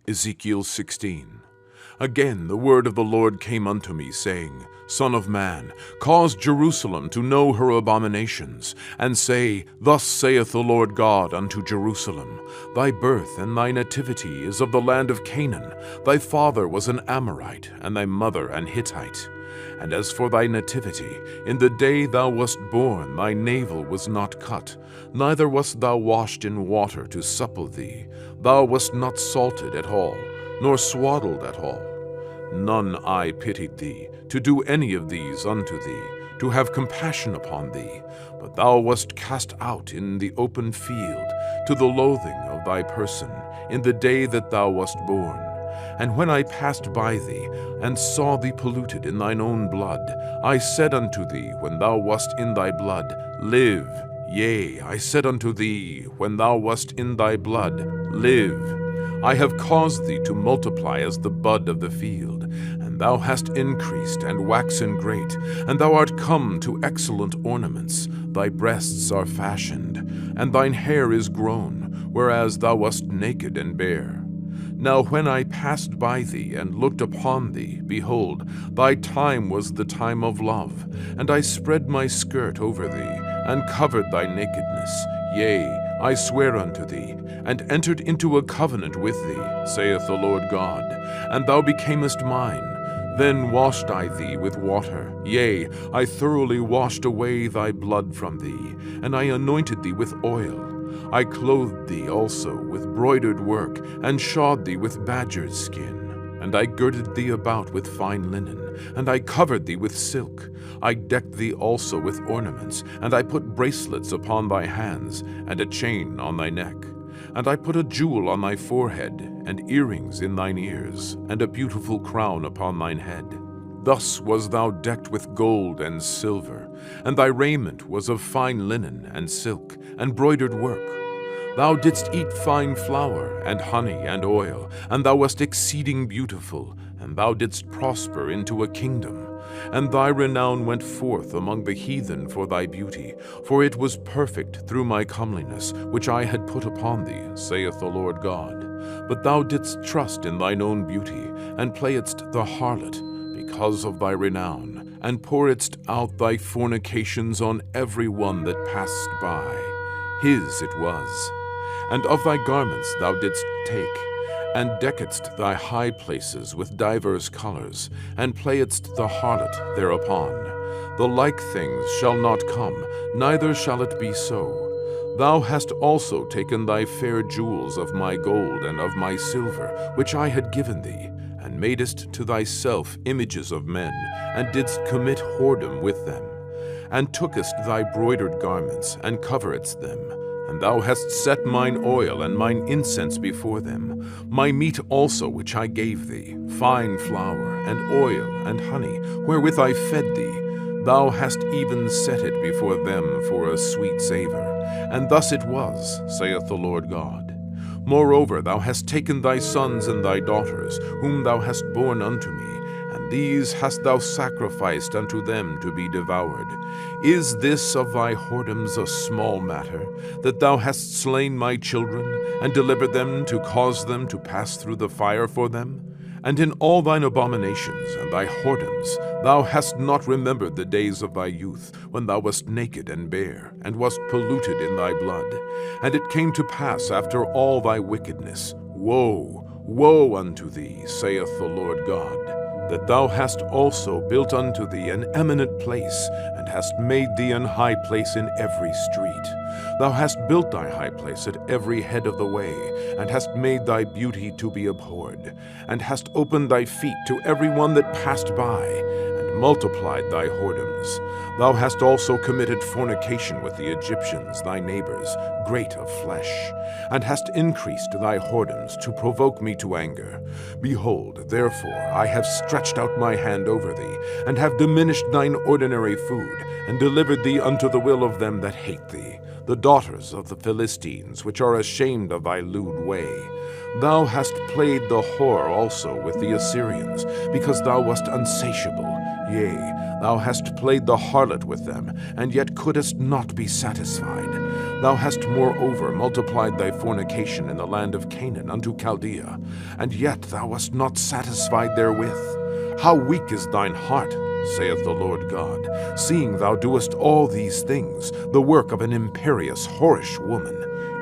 Ezekiel 16. Again the word of the Lord came unto me, saying, Son of man, cause Jerusalem to know her abominations, and say, Thus saith the Lord God unto Jerusalem, Thy birth and thy nativity is of the land of Canaan. Thy father was an Amorite, and thy mother an Hittite. And as for thy nativity, in the day thou wast born, thy navel was not cut, neither wast thou washed in water to supple thee. Thou wast not salted at all, nor swaddled at all. None eye pitied thee, to do any of these unto thee, to have compassion upon thee, but thou wast cast out in the open field, to the loathing of thy person, in the day that thou wast born. And when I passed by thee, and saw thee polluted in thine own blood, I said unto thee, when thou wast in thy blood, Live. Yea, I said unto thee, when thou wast in thy blood, Live. I have caused thee to multiply as the bud of the field, and thou hast increased and waxen great, and thou art come to excellent ornaments. Thy breasts are fashioned, and thine hair is grown, whereas thou wast naked and bare. Now when I passed by thee and looked upon thee, behold, thy time was the time of love, and I spread my skirt over thee, and covered thy nakedness. Yea, I swear unto thee, and entered into a covenant with thee, saith the Lord God, and thou becamest mine. Then washed I thee with water, yea, I thoroughly washed away thy blood from thee, and I anointed thee with oil. I clothed thee also with broidered work, and shod thee with badger's skin. And I girded thee about with fine linen, and I covered thee with silk. I decked thee also with ornaments, and I put bracelets upon thy hands, and a chain on thy neck. And I put a jewel on thy forehead, and earrings in thine ears, and a beautiful crown upon thine head. Thus was thou decked with gold and silver, and thy raiment was of fine linen and silk, and broidered work. Thou didst eat fine flour, and honey, and oil, and thou wast exceeding beautiful, and thou didst prosper into a kingdom. And thy renown went forth among the heathen for thy beauty, for it was perfect through my comeliness, which I had put upon thee, saith the Lord God. But thou didst trust in thine own beauty, and playedst the harlot, because of thy renown, and pouredst out thy fornications on every one that passed by. His it was. And of thy garments thou didst take, and deckedst thy high places with divers colors, and playedst the harlot thereupon. The like things shall not come, neither shall it be so. Thou hast also taken thy fair jewels of my gold and of my silver, which I had given thee, and madest to thyself images of men, and didst commit whoredom with them, and tookest thy broidered garments, and coveredst them. And thou hast set mine oil and mine incense before them, my meat also which I gave thee, fine flour, and oil, and honey, wherewith I fed thee. Thou hast even set it before them for a sweet savor. And thus it was, saith the Lord God. Moreover, thou hast taken thy sons and thy daughters, whom thou hast borne unto me, and these hast thou sacrificed unto them to be devoured. Is this of thy whoredoms a small matter, that thou hast slain my children, and delivered them to cause them to pass through the fire for them? And in all thine abominations and thy whoredoms thou hast not remembered the days of thy youth, when thou wast naked and bare, and wast polluted in thy blood. And it came to pass after all thy wickedness, Woe, woe unto thee, saith the Lord God, that thou hast also built unto thee an eminent place, and hast made thee an high place in every street. Thou hast built thy high place at every head of the way, and hast made thy beauty to be abhorred, and hast opened thy feet to every one that passed by, and multiplied thy whoredoms. Thou hast also committed fornication with the Egyptians, thy neighbors, great of flesh, and hast increased thy whoredoms to provoke me to anger. Behold, therefore, I have stretched out my hand over thee, and have diminished thine ordinary food, and delivered thee unto the will of them that hate thee, the daughters of the Philistines, which are ashamed of thy lewd way. Thou hast played the whore also with the Assyrians, because thou wast unsatiable. Yea, thou hast played the harlot with them, and yet couldest not be satisfied. Thou hast moreover multiplied thy fornication in the land of Canaan unto Chaldea, and yet thou wast not satisfied therewith. How weak is thine heart, saith the Lord God, seeing thou doest all these things, the work of an imperious, whorish woman,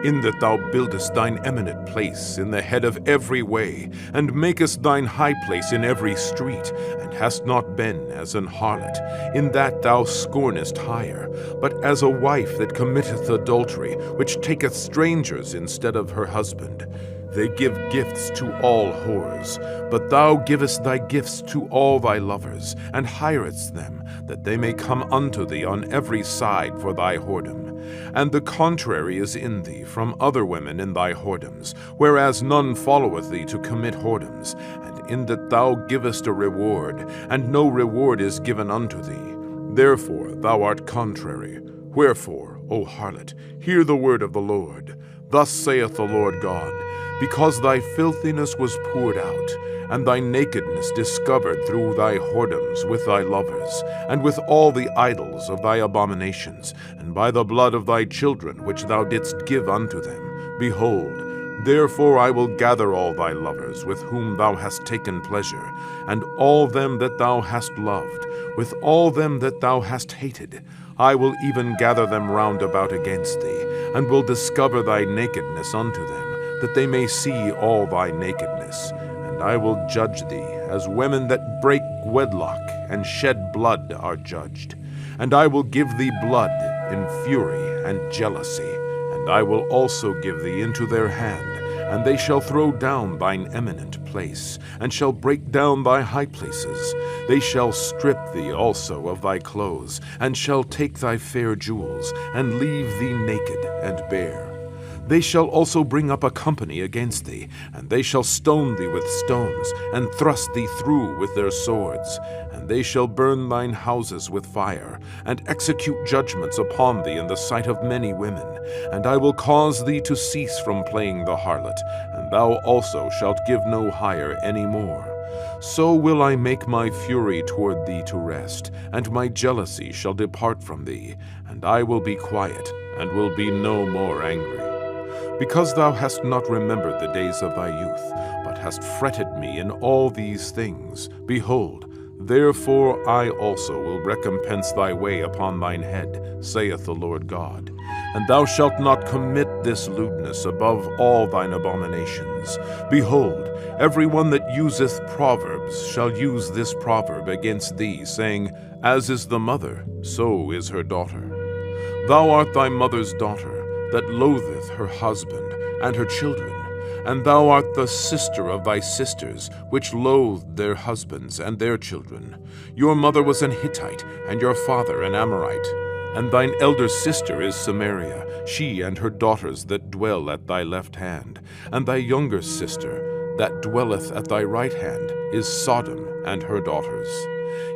in that thou buildest thine eminent place in the head of every way, and makest thine high place in every street, and hast not been as an harlot, in that thou scornest hire, but as a wife that committeth adultery, which taketh strangers instead of her husband. They give gifts to all whores, but thou givest thy gifts to all thy lovers, and hirest them, that they may come unto thee on every side for thy whoredom. And the contrary is in thee from other women in thy whoredoms, whereas none followeth thee to commit whoredoms, and in that thou givest a reward, and no reward is given unto thee. Therefore thou art contrary. Wherefore, O harlot, hear the word of the Lord. Thus saith the Lord God, because thy filthiness was poured out, and thy nakedness discovered through thy whoredoms with thy lovers, and with all the idols of thy abominations, and by the blood of thy children which thou didst give unto them, behold, therefore I will gather all thy lovers with whom thou hast taken pleasure, and all them that thou hast loved, with all them that thou hast hated. I will even gather them round about against thee, and will discover thy nakedness unto them, that they may see all thy nakedness. And I will judge thee as women that break wedlock and shed blood are judged. And I will give thee blood in fury and jealousy, and I will also give thee into their hand, and they shall throw down thine eminent place, and shall break down thy high places. They shall strip thee also of thy clothes, and shall take thy fair jewels, and leave thee naked and bare. They shall also bring up a company against thee, and they shall stone thee with stones, and thrust thee through with their swords. And they shall burn thine houses with fire, and execute judgments upon thee in the sight of many women. And I will cause thee to cease from playing the harlot, and thou also shalt give no hire any more. So will I make my fury toward thee to rest, and my jealousy shall depart from thee, and I will be quiet, and will be no more angry. Because thou hast not remembered the days of thy youth, but hast fretted me in all these things, behold, therefore I also will recompense thy way upon thine head, saith the Lord God. And thou shalt not commit this lewdness above all thine abominations. Behold, every one that useth proverbs shall use this proverb against thee, saying, As is the mother, so is her daughter. Thou art thy mother's daughter, that loatheth her husband and her children, and thou art the sister of thy sisters, which loathed their husbands and their children. Your mother was an Hittite, and your father an Amorite. And thine elder sister is Samaria, she and her daughters that dwell at thy left hand. And thy younger sister, that dwelleth at thy right hand, is Sodom and her daughters.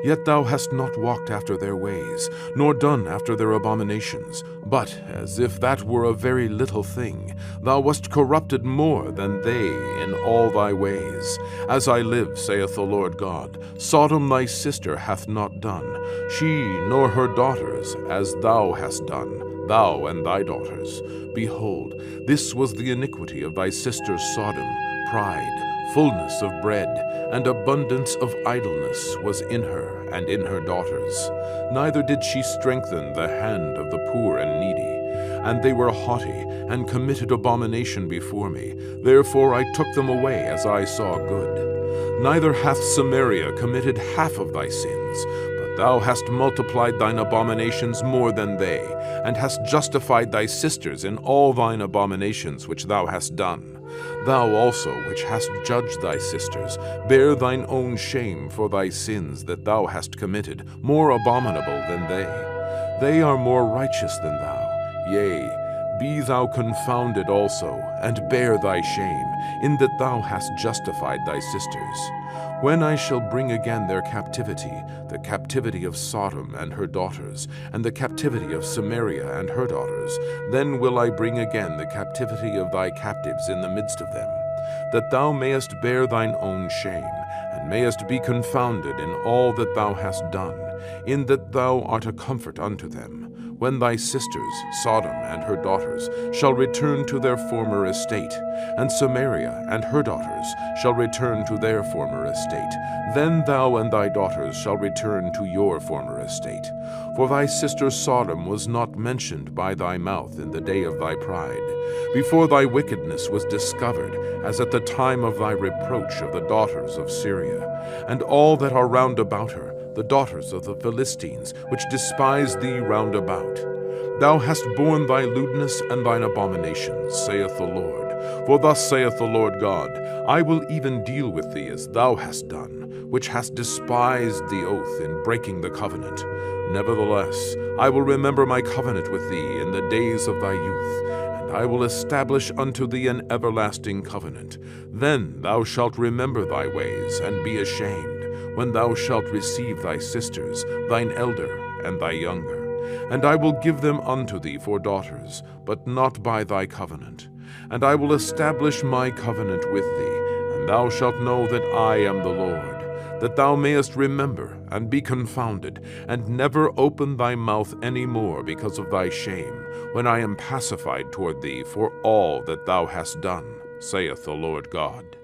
Yet thou hast not walked after their ways, nor done after their abominations. But, as if that were a very little thing, thou wast corrupted more than they in all thy ways. As I live, saith the Lord God, Sodom thy sister hath not done, she nor her daughters, as thou hast done, thou and thy daughters. Behold, this was the iniquity of thy sister Sodom, pride, fullness of bread, and abundance of idleness was in her and in her daughters. Neither did she strengthen the hand of the poor and needy. And they were haughty, and committed abomination before me. Therefore I took them away as I saw good. Neither hath Samaria committed half of thy sins, but thou hast multiplied thine abominations more than they, and hast justified thy sisters in all thine abominations which thou hast done. Thou also, which hast judged thy sisters, bear thine own shame for thy sins that thou hast committed, more abominable than they. They are more righteous than thou. Yea, be thou confounded also, and bear thy shame, in that thou hast justified thy sisters. When I shall bring again their captivity, the captivity of Sodom and her daughters, and the captivity of Samaria and her daughters, then will I bring again the captivity of thy captives in the midst of them. that thou mayest bear thine own shame, and mayest be confounded in all that thou hast done, in that thou art a comfort unto them, when thy sisters, Sodom and her daughters, shall return to their former estate, and Samaria and her daughters shall return to their former estate. Then thou and thy daughters shall return to your former estate. For thy sister Sodom was not mentioned by thy mouth in the day of thy pride, before thy wickedness was discovered, as at the time of thy reproach of the daughters of Syria, and all that are round about her, the daughters of the Philistines, which despise thee round about. Thou hast borne thy lewdness and thine abominations, saith the Lord. For thus saith the Lord God, I will even deal with thee as thou hast done, which hast despised the oath in breaking the covenant. Nevertheless, I will remember my covenant with thee in the days of thy youth, and I will establish unto thee an everlasting covenant. Then thou shalt remember thy ways, and be ashamed, when thou shalt receive thy sisters, thine elder and thy younger. And I will give them unto thee for daughters, but not by thy covenant. And I will establish my covenant with thee, and thou shalt know that I am the Lord, that thou mayest remember and be confounded, and never open thy mouth any more because of thy shame, when I am pacified toward thee for all that thou hast done, saith the Lord God.